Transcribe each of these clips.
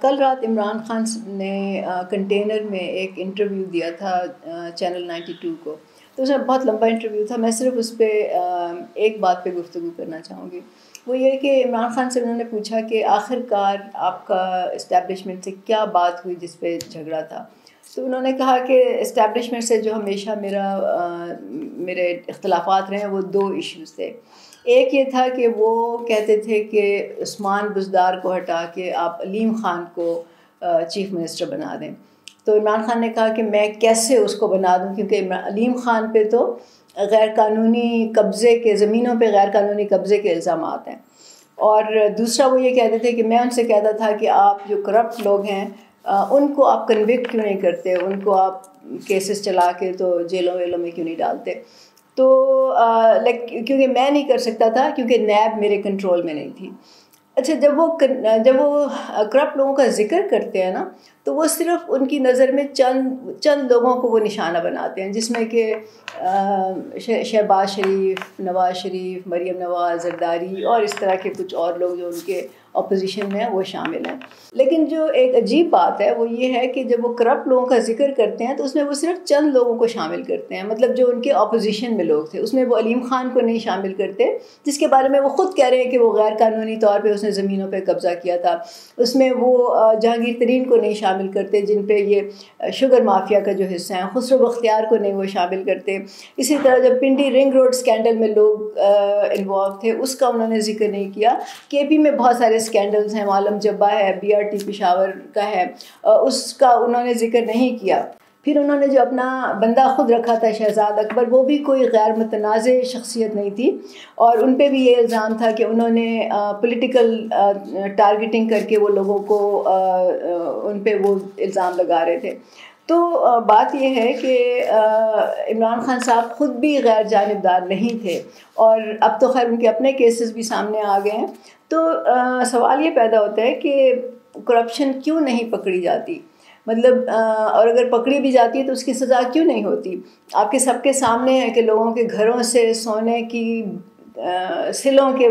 کل رات عمران خان نے کنٹینر میں ایک انٹرویو دیا تھا چینل 92 کو. تو اس میں بہت لمبا انٹرویو تھا. میں صرف اس پہ ایک بات پہ گفتگو کرنا چاہوں گی. وہ یہ کہ عمران خان سے انہوں نے پوچھا کہ آخر کار آپ کا اسٹیبلشمنٹ سے کیا بات ہوئی جس پہ جھگڑا تھا. تو انہوں نے کہا کہ اسٹیبلشمنٹ سے جو ہمیشہ میرے اختلافات رہے ہیں وہ دو ایشوز تھے. ایک یہ تھا کہ وہ کہتے تھے کہ عثمان بزدار کو ہٹا کے آپ علیم خان کو چیف منسٹر بنا دیں. تو عمران خان نے کہا کہ میں کیسے اس کو بنا دوں، کیونکہ علیم خان پہ تو غیر قانونی قبضے کے، زمینوں پہ غیر قانونی قبضے کے الزامات ہیں. اور دوسرا وہ یہ کہتے تھے کہ میں ان سے کہتا تھا کہ آپ جو کرپٹ لوگ ہیں ان کو آپ کنوکٹ کیوں نہیں کرتے، ان کو آپ کیسز چلا کے تو جیلوں ویلوں میں کیوں نہیں ڈالتے. تو کیونکہ میں نہیں کر سکتا تھا، کیونکہ نیب میرے کنٹرول میں نہیں تھی. اچھا، جب وہ کرپٹ لوگوں کا ذکر کرتے ہیں نا، تو وہ صرف ان کی نظر میں چند لوگوں کو وہ نشانہ بناتے ہیں، جس میں کہ شہباز شریف، نواز شریف، مریم نواز، زرداری اور اس طرح کے کچھ اور لوگ جو ان کے اپوزیشن میں ہیں وہ شامل ہیں. لیکن جو ایک عجیب بات ہے وہ یہ ہے کہ جب وہ کرپٹ لوگوں کا ذکر کرتے ہیں تو اس میں وہ صرف چند لوگوں کو شامل کرتے ہیں، مطلب جو ان کے اپوزیشن میں لوگ تھے. اس میں وہ علیم خان کو نہیں شامل کرتے، جس کے بارے میں وہ خود کہہ رہے ہیں کہ وہ غیر قانونی طور پہ اس نے زمینوں پہ قبضہ کیا تھا. اس میں وہ جہانگیر ترین کو نہیں شامل کرتے، جن پہ یہ شوگر مافیا کا جو حصہ ہیں. خسرو بختیار کو نہیں وہ شامل کرتے. اسی طرح جب پنڈی رنگ روڈ اسکینڈل میں لوگ انوالو تھے، اس کا انہوں نے ذکر نہیں کیا. کے پی میں بہت سارے اسکینڈلز ہیں، عالم جبہ ہے، بی آر ٹی پشاور کا ہے، اس کا انہوں نے ذکر نہیں کیا. پھر انہوں نے جو اپنا بندہ خود رکھا تھا شہزاد اکبر، وہ بھی کوئی غیر متنازع شخصیت نہیں تھی، اور ان پہ بھی یہ الزام تھا کہ انہوں نے پولیٹیکل ٹارگیٹنگ کر کے وہ لوگوں کو ان پہ وہ الزام لگا رہے تھے. تو بات یہ ہے کہ عمران خان صاحب خود بھی غیر جانبدار نہیں تھے، اور اب تو خیر ان کے اپنے کیسز بھی سامنے آ گئے ہیں. تو سوال یہ پیدا ہوتا ہے کہ کرپشن کیوں نہیں پکڑی جاتی، مطلب اور اگر پکڑی بھی جاتی ہے تو اس کی سزا کیوں نہیں ہوتی. آپ کے سب کے سامنے ہے کہ لوگوں کے گھروں سے سونے کی سلوں کے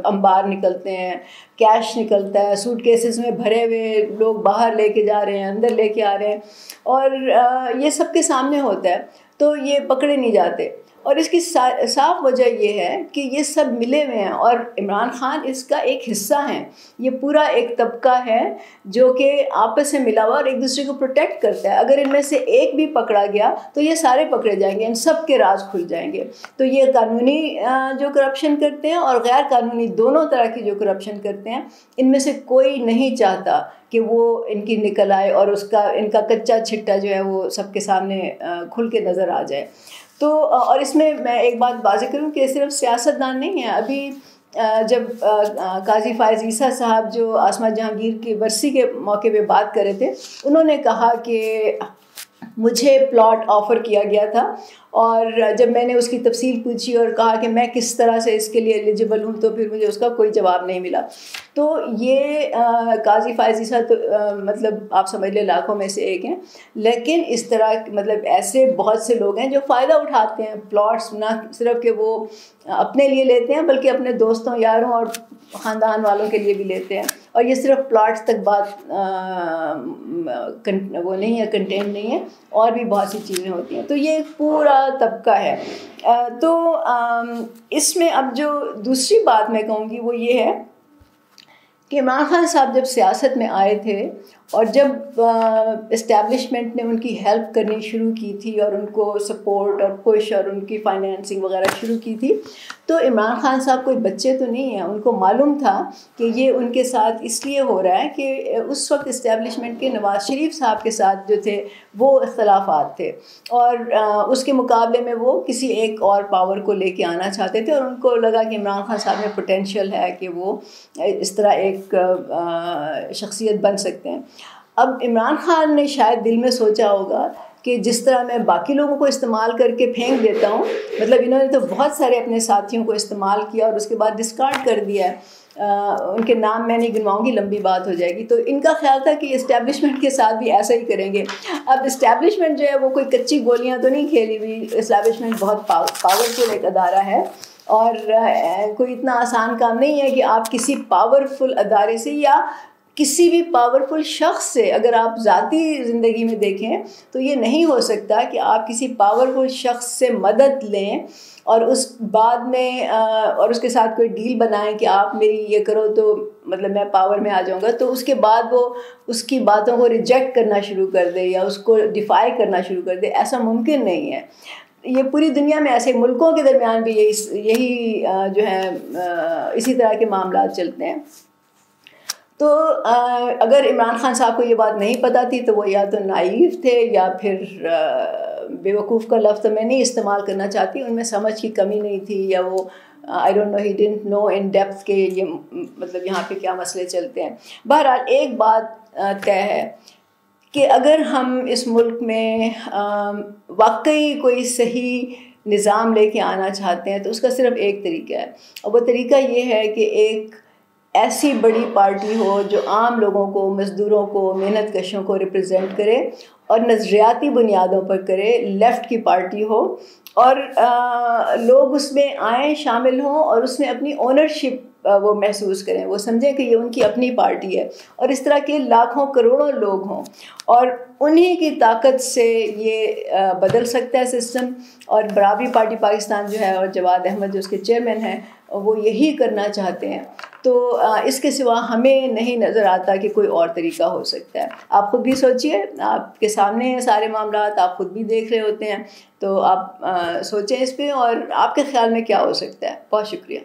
انبار نکلتے ہیں، کیش نکلتا ہے، سوٹ کیسز میں بھرے ہوئے لوگ باہر لے کے جا رہے ہیں، اندر لے کے آ رہے ہیں، اور یہ سب کے سامنے ہوتا ہے. تو یہ پکڑے نہیں جاتے، اور اس کی صاف وجہ یہ ہے کہ یہ سب ملے ہوئے ہیں، اور عمران خان اس کا ایک حصہ ہیں. یہ پورا ایک طبقہ ہے جو کہ آپس سے ملا ہوا اور ایک دوسرے کو پروٹیکٹ کرتا ہے. اگر ان میں سے ایک بھی پکڑا گیا تو یہ سارے پکڑے جائیں گے، ان سب کے راز کھل جائیں گے. تو یہ قانونی جو کرپشن کرتے ہیں اور غیر قانونی دونوں طرح کی جو کرپشن کرتے ہیں، ان میں سے کوئی نہیں چاہتا کہ وہ ان کی نکل آئے اور ان کا کچا چھٹا جو ہے وہ سب کے سامنے کھل کے نظر آ جائے. تو اور اس میں ایک بات واضح کروں کہ صرف سیاستدان نہیں ہیں. ابھی جب قاضی فائز عیسیٰ صاحب جو آسمہ جہانگیر کی برسی کے موقع پہ بات کر رہے تھے، انہوں نے کہا کہ مجھے پلاٹ آفر کیا گیا تھا، اور جب میں نے اس کی تفصیل پوچھی اور کہا کہ میں کس طرح سے اس کے لیے ایلیجیبل ہوں، تو پھر مجھے اس کا کوئی جواب نہیں ملا. تو یہ قاضی فائز عیسیٰ تو مطلب آپ سمجھ لیں لاکھوں میں سے ایک ہیں. لیکن اس طرح مطلب ایسے بہت سے لوگ ہیں جو فائدہ اٹھاتے ہیں پلاٹس، نہ صرف کہ وہ اپنے لیے لیتے ہیں بلکہ اپنے دوستوں، یاروں اور خاندان والوں کے لیے بھی لیتے ہیں. اور یہ صرف پلاٹس تک بات وہ نہیں ہے، کنٹین نہیں ہے، اور بھی بہت سی چیزیں ہوتی ہیں. تو یہ ایک پورا طبقہ ہے. تو اس میں اب جو دوسری بات میں کہوں گی وہ یہ ہے کہ عمران خان صاحب جب سیاست میں آئے تھے اور جب اسٹیبلشمنٹ نے ان کی ہیلپ کرنی شروع کی تھی اور ان کو سپورٹ اور پش اور ان کی فائنینسنگ وغیرہ شروع کی تھی، تو عمران خان صاحب کوئی بچے تو نہیں ہیں. ان کو معلوم تھا کہ یہ ان کے ساتھ اس لیے ہو رہا ہے کہ اس وقت اسٹیبلشمنٹ کے نواز شریف صاحب کے ساتھ جو تھے وہ اختلافات تھے، اور اس کے مقابلے میں وہ کسی ایک اور پاور کو لے کے آنا چاہتے تھے، اور ان کو لگا کہ عمران خان صاحب میں پوٹینشیل ہے کہ وہ اس طرح ایک شخصیت بن سکتے ہیں. اب عمران خان نے شاید دل میں سوچا ہوگا کہ جس طرح میں باقی لوگوں کو استعمال کر کے پھینک دیتا ہوں، مطلب انہوں نے تو بہت سارے اپنے ساتھیوں کو استعمال کیا اور اس کے بعد ڈسکارڈ کر دیا ہے. ان کے نام میں نہیں گنواؤں گی، لمبی بات ہو جائے گی. تو ان کا خیال تھا کہ اسٹیبلشمنٹ کے ساتھ بھی ایسا ہی کریں گے. اب اسٹیبلشمنٹ جو ہے وہ کوئی کچی گولیاں تو نہیں کھیلی ہوئی. اسٹیبلشمنٹ بہت پاورفل ایک ادارہ ہے، اور کوئی اتنا آسان کام نہیں ہے کہ آپ کسی پاورفل ادارے سے یا کسی بھی پاورفل شخص سے اگر آپ ذاتی زندگی میں دیکھیں تو یہ نہیں ہو سکتا کہ آپ کسی پاورفل شخص سے مدد لیں اور اس بعد میں اور اس کے ساتھ کوئی ڈیل بنائیں کہ آپ میری یہ کرو تو مطلب میں پاور میں آ جاؤں گا، تو اس کے بعد وہ اس کی باتوں کو ریجیکٹ کرنا شروع کر دے یا اس کو ڈیفائی کرنا شروع کر دے. ایسا ممکن نہیں ہے. یہ پوری دنیا میں ایسے ملکوں کے درمیان بھی یہی جو ہے اسی طرح کے معاملات چلتے ہیں. تو اگر عمران خان صاحب کو یہ بات نہیں پتہ تھی تو وہ یا تو نائیو تھے یا پھر بیوقوف کا لفظ میں نہیں استعمال کرنا چاہتی، ان میں سمجھ کی کمی نہیں تھی، یا وہ I don't know he didn't know in depth کہ یہ مطلب یہاں پہ کیا مسئلے چلتے ہیں. بہرحال ایک بات طے ہے کہ اگر ہم اس ملک میں واقعی کوئی صحیح نظام لے کے آنا چاہتے ہیں تو اس کا صرف ایک طریقہ ہے، اور وہ طریقہ یہ ہے کہ ایک ایسی بڑی پارٹی ہو جو عام لوگوں کو، مزدوروں کو، محنت کشوں کو ریپرزینٹ کرے اور نظریاتی بنیادوں پر کرے. لیفٹ کی پارٹی ہو اور لوگ اس میں آئیں، شامل ہوں اور اس میں اپنی اونرشپ وہ محسوس کریں، وہ سمجھیں کہ یہ ان کی اپنی پارٹی ہے. اور اس طرح کے لاکھوں کروڑوں لوگ ہوں اور انہی کی طاقت سے یہ بدل سکتا ہے سسٹم. اور برابری پارٹی پاکستان جو ہے اور جواد احمد جو اس کے چیئرمین ہیں وہ یہی کرنا چاہتے ہیں. تو اس کے سوا ہمیں نہیں نظر آتا کہ کوئی اور طریقہ ہو سکتا ہے. آپ خود بھی سوچئے، آپ کے سامنے ہیں سارے معاملات، آپ خود بھی دیکھ رہے ہوتے ہیں، تو آپ سوچیں اس پہ اور آپ کے خیال میں کیا ہو سکتا ہے. بہت شکریہ.